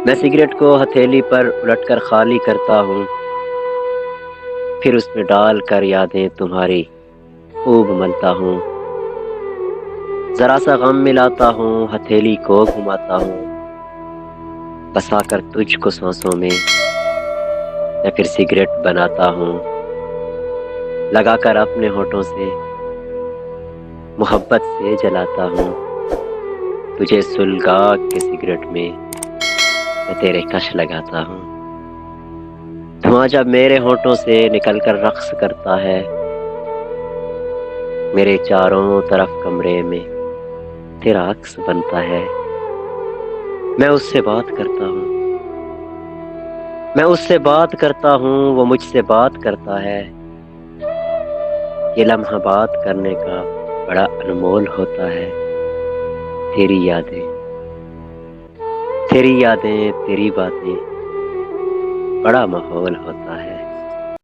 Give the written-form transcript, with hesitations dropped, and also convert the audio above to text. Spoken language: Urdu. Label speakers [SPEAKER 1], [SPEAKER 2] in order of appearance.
[SPEAKER 1] میں سگریٹ کو ہتھیلی پر الٹ کر خالی کرتا ہوں، پھر اس میں ڈال کر یادیں تمہاری خوب ملتا ہوں۔ ذرا سا غم ملاتا ہوں، ہتھیلی کو گھماتا ہوں، بسا کر تجھ کو سانسوں میں میں پھر سگریٹ بناتا ہوں، لگا کر اپنے ہونٹوں سے محبت سے جلاتا ہوں، تجھے سلگا کے سگریٹ میں میں تیرے کش لگاتا ہوں۔ دھواں جب میرے ہونٹوں سے نکل کر رقص کرتا ہے، میرے چاروں طرف کمرے میں تیرا عکس بنتا ہے، میں اس سے بات کرتا ہوں، میں اس سے بات کرتا ہوں، وہ مجھ سے بات کرتا ہے۔ یہ لمحہ بات کرنے کا بڑا انمول ہوتا ہے۔ تیری یادیں، تیری یادیں، تیری باتیں، بڑا ماحول ہوتا ہے۔